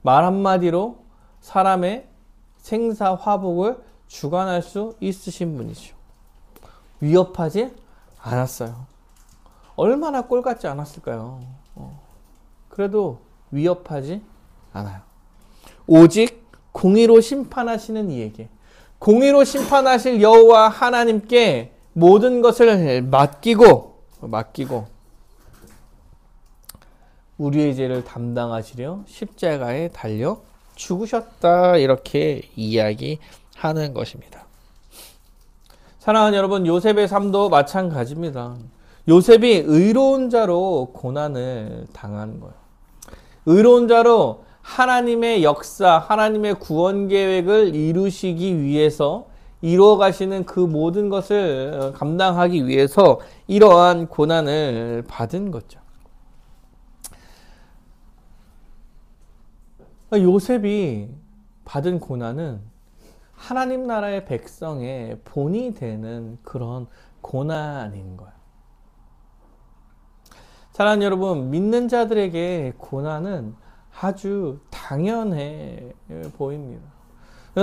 말 한마디로 사람의 생사화복을 주관할 수 있으신 분이죠. 위협하지 않았어요. 얼마나 꼴 같지 않았을까요? 그래도 위협하지 않아요. 오직 공의로 심판하시는 이에게, 공의로 심판하실 여호와 하나님께 모든 것을 맡기고 우리의 죄를 담당하시려 십자가에 달려 죽으셨다, 이렇게 이야기하는 것입니다. 사랑하는 여러분, 요셉의 삶도 마찬가지입니다. 요셉이 의로운 자로 고난을 당하는 거예요. 의로운 자로 하나님의 역사, 하나님의 구원 계획을 이루시기 위해서 이루어 가시는 그 모든 것을 감당하기 위해서 이러한 고난을 받은 거죠. 요셉이 받은 고난은 하나님 나라의 백성의 본이 되는 그런 고난인 거예요. 사랑하는 여러분, 믿는 자들에게 고난은 아주 당연해 보입니다.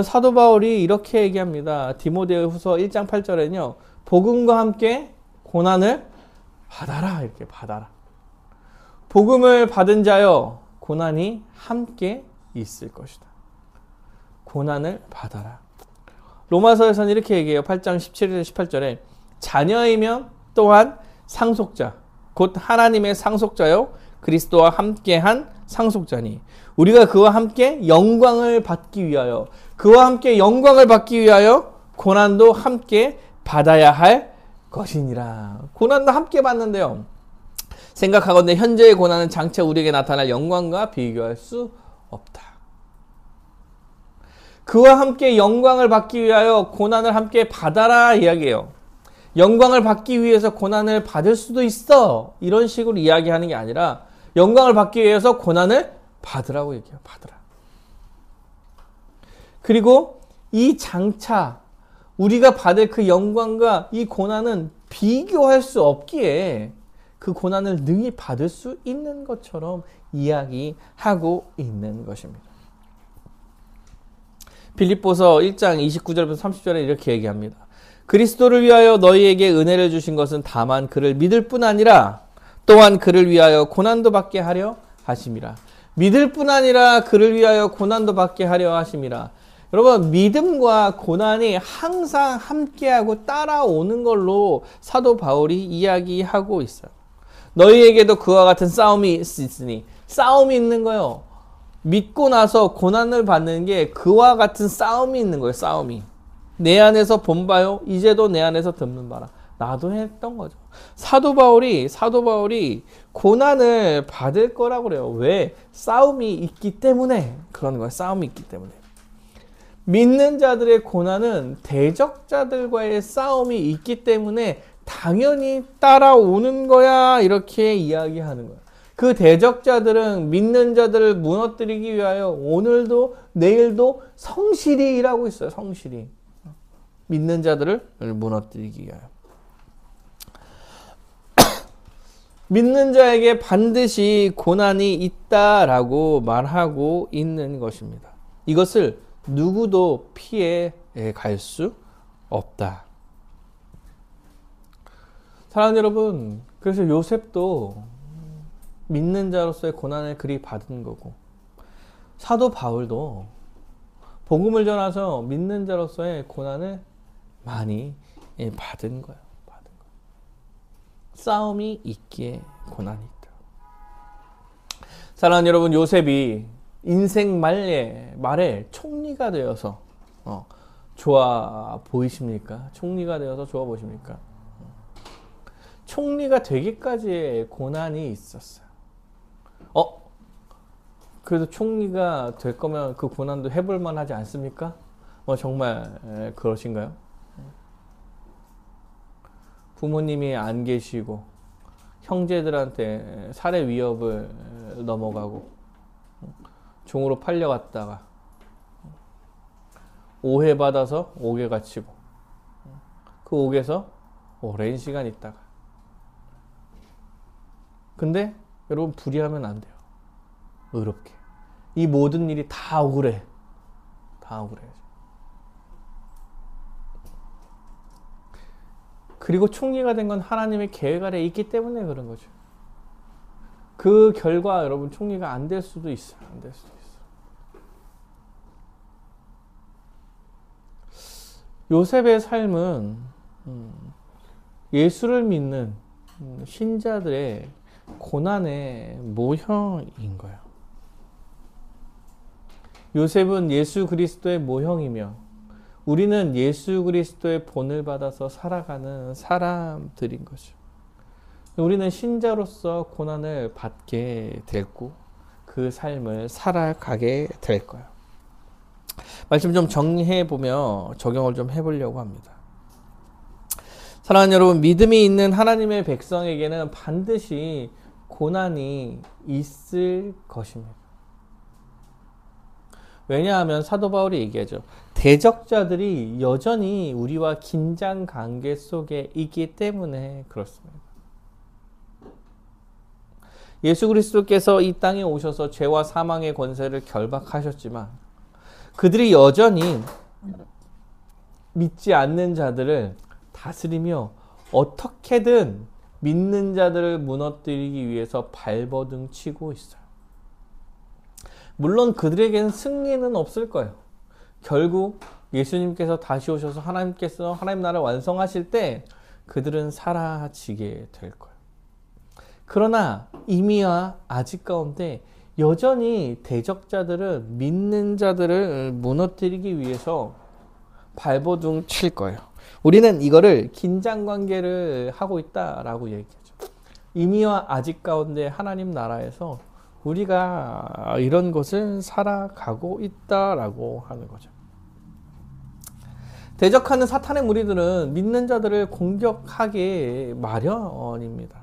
사도 바울이 이렇게 얘기합니다. 디모데후서 1장 8절에는요. 복음과 함께 고난을 받아라, 이렇게 받아라. 복음을 받은 자여 고난이 함께 있을 것이다. 고난을 받아라. 로마서에서는 이렇게 얘기해요. 8장 17절 18절에 자녀이면 또한 상속자, 곧 하나님의 상속자요 그리스도와 함께한 상속자니 우리가 그와 함께 영광을 받기 위하여, 그와 함께 영광을 받기 위하여 고난도 함께 받아야 할 것이니라. 고난도 함께 받는데요. 생각하건대 현재의 고난은 장차 우리에게 나타날 영광과 비교할 수 없다. 그와 함께 영광을 받기 위하여 고난을 함께 받아라 이야기해요. 영광을 받기 위해서 고난을 받을 수도 있어, 이런 식으로 이야기하는 게 아니라 영광을 받기 위해서 고난을 받으라고 얘기해요. 받으라. 그리고 이 장차 우리가 받을 그 영광과 이 고난은 비교할 수 없기에 그 고난을 능히 받을 수 있는 것처럼 이야기하고 있는 것입니다. 빌립보서 1장 29절부터 30절에 이렇게 얘기합니다. 그리스도를 위하여 너희에게 은혜를 주신 것은 다만 그를 믿을 뿐 아니라 또한 그를 위하여 고난도 받게 하려 하심이라. 믿을 뿐 아니라 그를 위하여 고난도 받게 하려 하심이라. 여러분, 믿음과 고난이 항상 함께하고 따라오는 걸로 사도 바울이 이야기하고 있어요. 너희에게도 그와 같은 싸움이 있으니, 싸움이 있는 거예요. 믿고 나서 고난을 받는 게 그와 같은 싸움이 있는 거예요. 싸움이. 내 안에서 본 바요, 이제도 내 안에서 듣는 바라. 나도 했던 거죠. 사도 바울이 고난을 받을 거라고 그래요. 왜? 싸움이 있기 때문에 그러는 거예요. 싸움이 있기 때문에. 믿는 자들의 고난은 대적자들과의 싸움이 있기 때문에 당연히 따라오는 거야, 이렇게 이야기하는 거예요. 그 대적자들은 믿는 자들을 무너뜨리기 위하여 오늘도 내일도 성실히 일하고 있어요. 성실히. 믿는 자들을 무너뜨리기 위하여. 믿는 자에게 반드시 고난이 있다라고 말하고 있는 것입니다. 이것을 누구도 피해 갈 수 없다. 사랑하는 여러분, 그래서 요셉도 믿는 자로서의 고난을 그리 받은 거고, 사도 바울도 복음을 전하서 믿는 자로서의 고난을 많이 받은 거예요. 싸움이 있기에 고난이 있다. 사랑하는 여러분, 요셉이 인생 말에 총리가 되어서 좋아 보이십니까? 총리가 되어서 좋아 보십니까? 총리가 되기까지의 고난이 있었어요. 그래도 총리가 될 거면 그 고난도 해볼 만하지 않습니까? 정말 그러신가요? 부모님이 안 계시고 형제들한테 살해 위협을 넘어가고 종으로 팔려갔다가 오해받아서 옥에 갇히고 그 옥에서 오랜 시간 있다가, 근데 여러분 불의하면 안 돼요. 의롭게 이 모든 일이 다 억울해. 다 억울해요. 그리고 총리가 된 건 하나님의 계획 아래 있기 때문에 그런 거죠. 그 결과 여러분 총리가 안 될 수도 있어요. 안 될 수도 있어요. 요셉의 삶은 예수를 믿는 신자들의 고난의 모형인 거예요. 요셉은 예수 그리스도의 모형이며 우리는 예수 그리스도의 본을 받아서 살아가는 사람들인 거죠. 우리는 신자로서 고난을 받게 되고 그 삶을 살아가게 될 거예요. 말씀 좀 정리해보며 적용을 좀 해보려고 합니다. 사랑하는 여러분, 믿음이 있는 하나님의 백성에게는 반드시 고난이 있을 것입니다. 왜냐하면 사도 바울이 얘기하죠. 대적자들이 여전히 우리와 긴장 관계 속에 있기 때문에 그렇습니다. 예수 그리스도께서 이 땅에 오셔서 죄와 사망의 권세를 결박하셨지만 그들이 여전히 믿지 않는 자들을 다스리며 어떻게든 믿는 자들을 무너뜨리기 위해서 발버둥 치고 있어요. 물론 그들에게는 승리는 없을 거예요. 결국 예수님께서 다시 오셔서 하나님께서 하나님 나라를 완성하실 때 그들은 사라지게 될 거예요. 그러나 이미와 아직 가운데 여전히 대적자들은 믿는 자들을 무너뜨리기 위해서 발버둥 칠 거예요. 우리는 이거를 긴장관계를 하고 있다라고 얘기하죠. 이미와 아직 가운데 하나님 나라에서 우리가 이런 것을 살아가고 있다라고 하는 거죠. 대적하는 사탄의 무리들은 믿는 자들을 공격하기 마련입니다.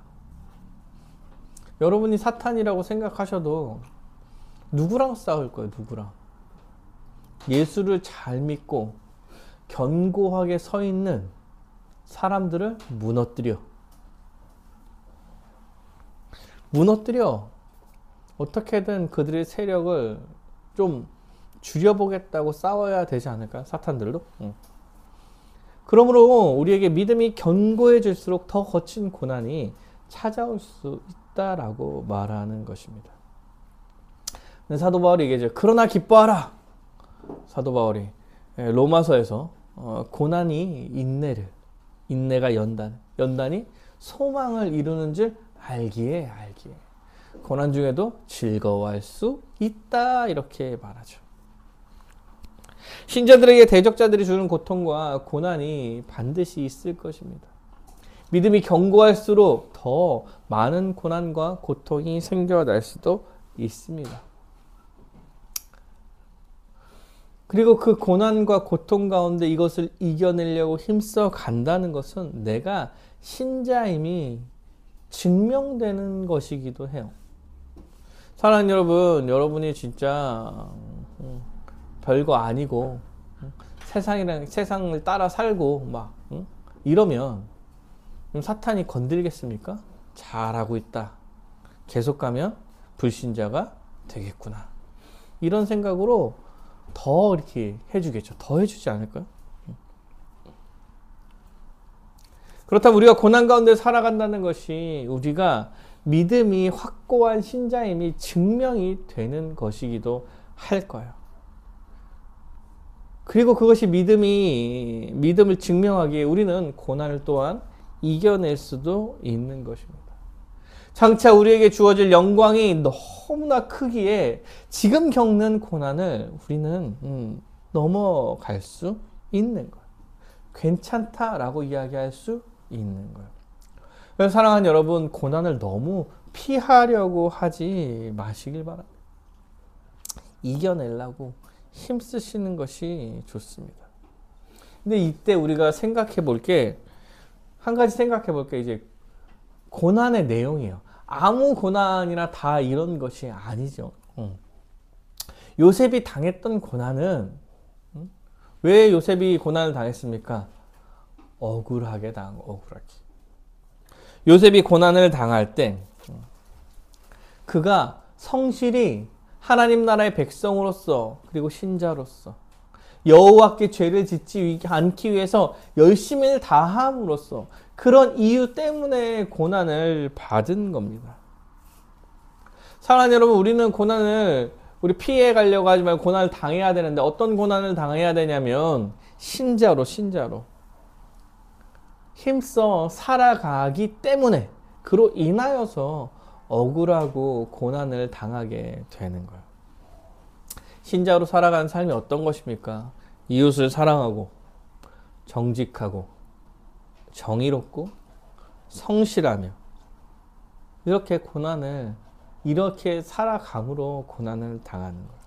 여러분이 사탄이라고 생각하셔도 누구랑 싸울 거예요? 누구랑? 예수를 잘 믿고 견고하게 서 있는 사람들을 무너뜨려 어떻게든 그들의 세력을 좀 줄여보겠다고 싸워야 되지 않을까요? 사탄들도? 그러므로 우리에게 믿음이 견고해질수록 더 거친 고난이 찾아올 수 있다라고 말하는 것입니다. 사도 바울이 얘기하죠. 그러나 기뻐하라. 사도 바울이 로마서에서 고난이 인내가 연단이 소망을 이루는 줄 알기에 고난 중에도 즐거워할 수 있다 이렇게 말하죠. 신자들에게 대적자들이 주는 고통과 고난이 반드시 있을 것입니다. 믿음이 견고할수록 더 많은 고난과 고통이 생겨날 수도 있습니다. 그리고 그 고난과 고통 가운데 이것을 이겨내려고 힘써 간다는 것은 내가 신자임이 증명되는 것이기도 해요. 사랑하는 여러분, 여러분이 진짜 별거 아니고 세상을 따라 살고 막 이러면 사탄이 건들겠습니까? 잘하고 있다. 계속 가면 불신자가 되겠구나. 이런 생각으로 더 이렇게 해주겠죠. 더 해주지 않을까요? 그렇다면 우리가 고난 가운데 살아간다는 것이 우리가 믿음이 확고한 신자임이 증명이 되는 것이기도 할 거예요. 그리고 그것이 믿음을 증명하기에 우리는 고난을 또한 이겨낼 수도 있는 것입니다. 장차 우리에게 주어질 영광이 너무나 크기에 지금 겪는 고난을 우리는 넘어갈 수 있는 거예요. 괜찮다라고 이야기할 수 있는 거예요. 그래서 사랑하는 여러분, 고난을 너무 피하려고 하지 마시길 바랍니다. 이겨내려고 힘쓰시는 것이 좋습니다. 근데 이때 우리가 생각해 볼 게, 한 가지 생각해 볼 게 이제 고난의 내용이에요. 아무 고난이나 다 이런 것이 아니죠. 요셉이 당했던 고난은, 왜 요셉이 고난을 당했습니까? 억울하게. 요셉이 고난을 당할 때 그가 성실히 하나님 나라의 백성으로서 그리고 신자로서 여호와께 죄를 짓지 않기 위해서 열심히 다함으로써 그런 이유 때문에 고난을 받은 겁니다. 사랑하는 여러분, 우리는 고난을 우리 피해 가려고 하지 말고 고난을 당해야 되는데 어떤 고난을 당해야 되냐면 신자로 힘써 살아가기 때문에 그로 인하여서 억울하고 고난을 당하게 되는 거예요. 신자로 살아가는 삶이 어떤 것입니까? 이웃을 사랑하고 정직하고 정의롭고 성실하며 이렇게 살아감으로 고난을 당하는 거예요.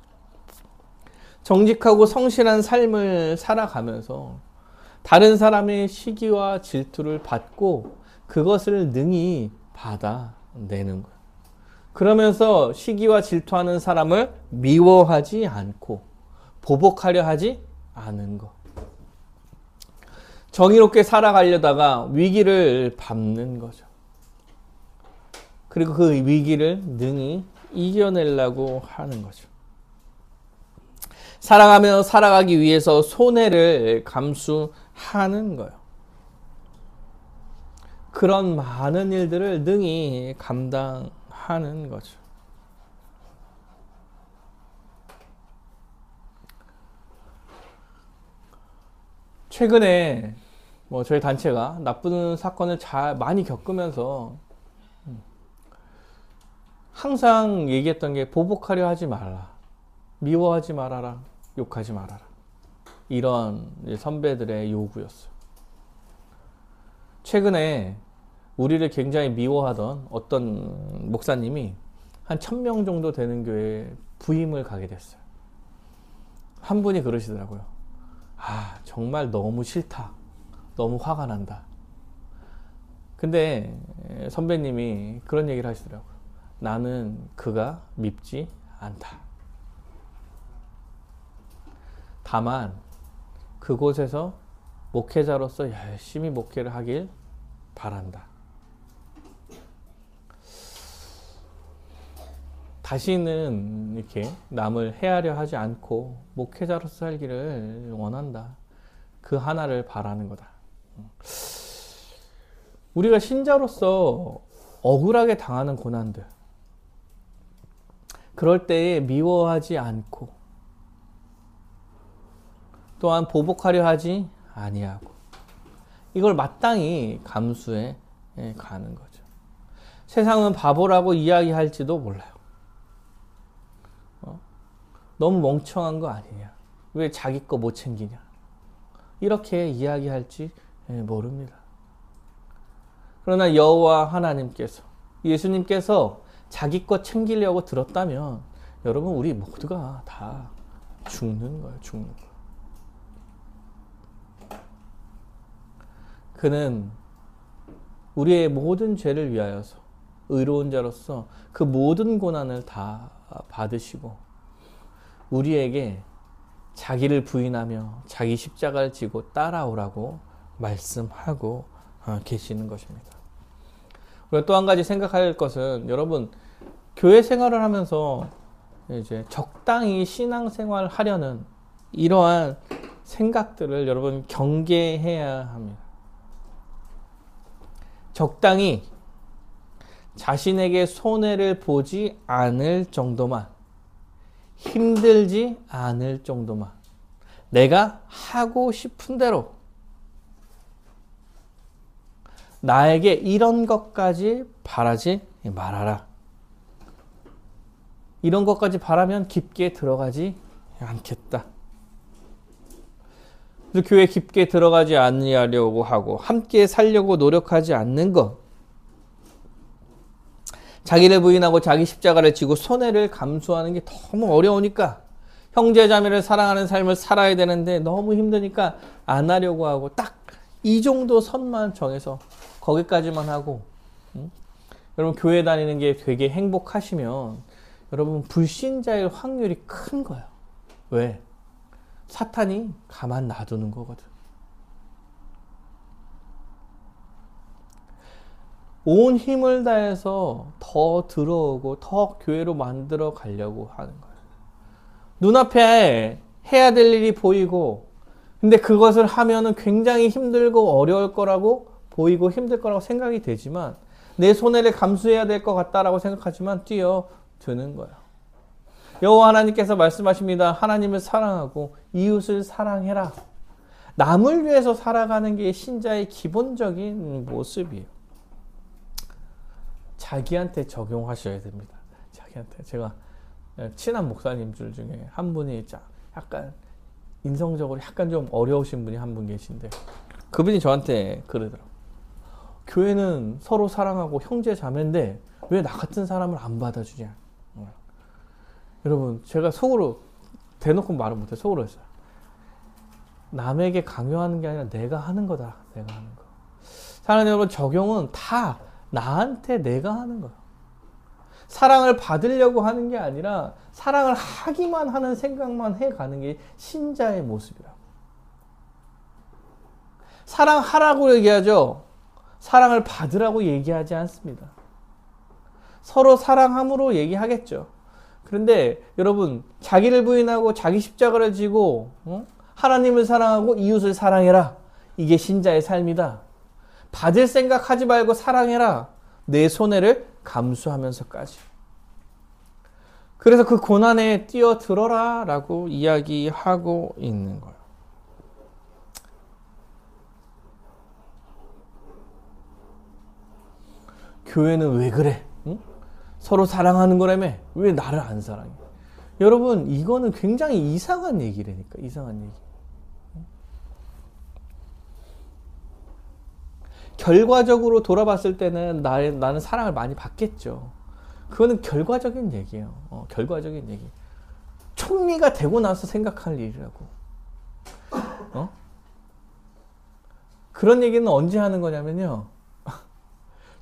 정직하고 성실한 삶을 살아가면서 다른 사람의 시기와 질투를 받고 그것을 능히 받아내는 거예요. 그러면서 시기와 질투하는 사람을 미워하지 않고 보복하려 하지 않은 것. 정의롭게 살아가려다가 위기를 밟는 거죠. 그리고 그 위기를 능히 이겨내려고 하는 거죠. 살아가며 살아가기 위해서 손해를 감수하는 거예요. 그런 많은 일들을 능히 감당하는 거죠. 최근에 저희 단체가 나쁜 사건을 많이 겪으면서 항상 얘기했던 게 보복하려 하지 말라. 미워하지 말아라. 욕하지 말아라. 이런 선배들의 요구였어요. 최근에 우리를 굉장히 미워하던 어떤 목사님이 한 1000명 정도 되는 교회에 부임을 가게 됐어요. 한 분이 그러시더라고요. 정말 너무 싫다. 너무 화가 난다. 근데 선배님이 그런 얘기를 하시더라고요. 나는 그가 밉지 않다. 다만 그곳에서 목회자로서 열심히 목회를 하길 바란다. 다시는 이렇게 남을 해하려 하지 않고 목회자로서 살기를 원한다. 그 하나를 바라는 거다. 우리가 신자로서 억울하게 당하는 고난들, 그럴 때에 미워하지 않고 또한 보복하려 하지 아니하고 이걸 마땅히 감수해 가는 거죠. 세상은 바보라고 이야기할지도 몰라요. 너무 멍청한 거 아니냐? 왜 자기 거 못 챙기냐? 이렇게 이야기할지 모릅니다. 그러나 여호와 하나님께서, 예수님께서 자기 거 챙기려고 들었다면 여러분, 우리 모두가 다 죽는 거예요. 죽는 거예요. 그는 우리의 모든 죄를 위하여서 의로운 자로서 그 모든 고난을 다 받으시고 우리에게 자기를 부인하며 자기 십자가를 지고 따라오라고 말씀하고 계시는 것입니다. 그리고 또 한 가지 생각할 것은, 여러분, 교회 생활을 하면서 이제 적당히 신앙생활을 하려는 이러한 생각들을 여러분 경계해야 합니다. 적당히 자신에게 손해를 보지 않을 정도만, 힘들지 않을 정도만, 내가 하고 싶은 대로, 나에게 이런 것까지 바라지 말아라. 이런 것까지 바라면 깊게 들어가지 않겠다. 그래서 교회 깊게 들어가지 않으려고 하고 함께 살려고 노력하지 않는 것, 자기를 부인하고 자기 십자가를 지고 손해를 감수하는 게 너무 어려우니까, 형제 자매를 사랑하는 삶을 살아야 되는데 너무 힘드니까 안 하려고 하고, 딱 이 정도 선만 정해서 거기까지만 하고, 여러분 교회 다니는 게 되게 행복하시면 여러분 불신자일 확률이 큰 거예요. 왜? 사탄이 가만 놔두는 거거든. 온 힘을 다해서 더 들어오고 더 교회로 만들어 가려고 하는 거예요. 눈앞에 해야 될 일이 보이고, 근데 그것을 하면은 굉장히 힘들고 어려울 거라고 보이고 힘들 거라고 생각이 되지만, 내 손해를 감수해야 될 것 같다라고 생각하지만 뛰어드는 거예요. 여호와 하나님께서 말씀하십니다. 하나님을 사랑하고 이웃을 사랑해라. 남을 위해서 살아가는 게 신자의 기본적인 모습이에요. 자기한테 적용하셔야 됩니다. 자기한테. 제가 친한 목사님들 중에 한 분이 약간 인성적으로 약간 좀 어려우신 분이 한 분 계신데, 그분이 저한테 그러더라고요. 교회는 서로 사랑하고 형제 자매인데 왜 나 같은 사람을 안 받아주냐. 여러분, 제가 속으로 대놓고 말을 못해. 속으로 했어요. 남에게 강요하는 게 아니라 내가 하는 거다. 내가 하는 거. 사랑하는 여러분, 적용은 다 나한테 내가 하는 거예요. 사랑을 받으려고 하는 게 아니라 사랑을 하기만 하는 생각만 해가는 게 신자의 모습이라고. 사랑하라고 얘기하죠. 사랑을 받으라고 얘기하지 않습니다. 서로 사랑함으로 얘기하겠죠. 그런데 여러분, 자기를 부인하고 자기 십자가를 지고 하나님을 사랑하고 이웃을 사랑해라. 이게 신자의 삶이다. 받을 생각하지 말고 사랑해라. 내 손해를 감수하면서까지. 그래서 그 고난에 뛰어들어라 라고 이야기하고 있는 거예요. 교회는 왜 그래? 응? 서로 사랑하는 거라며? 왜 나를 안 사랑해? 여러분, 이거는 굉장히 이상한 얘기라니까. 이상한 얘기. 결과적으로 돌아봤을 때는 나는 사랑을 많이 받겠죠. 그거는 결과적인 얘기예요. 결과적인 얘기. 총리가 되고 나서 생각할 일이라고. 그런 얘기는 언제 하는 거냐면요.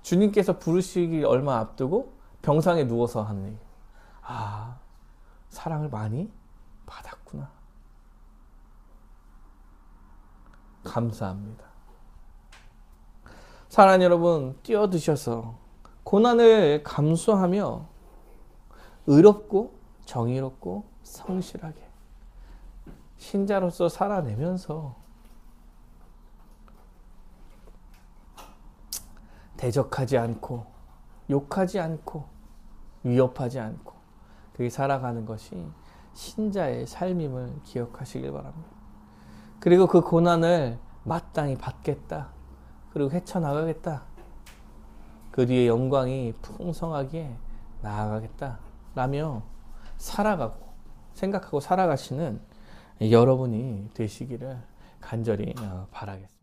주님께서 부르시기 얼마 앞두고 병상에 누워서 하는 얘기. 아, 사랑을 많이 받았구나. 감사합니다. 사랑하는 여러분, 뛰어드셔서 고난을 감수하며 의롭고 정의롭고 성실하게 신자로서 살아내면서 대적하지 않고 욕하지 않고 위협하지 않고 그렇게 살아가는 것이 신자의 삶임을 기억하시길 바랍니다. 그리고 그 고난을 마땅히 받겠다. 그리고 헤쳐나가겠다. 그 뒤에 영광이 풍성하게 나아가겠다 라며 살아가고 생각하고 살아가시는 여러분이 되시기를 간절히 바라겠습니다.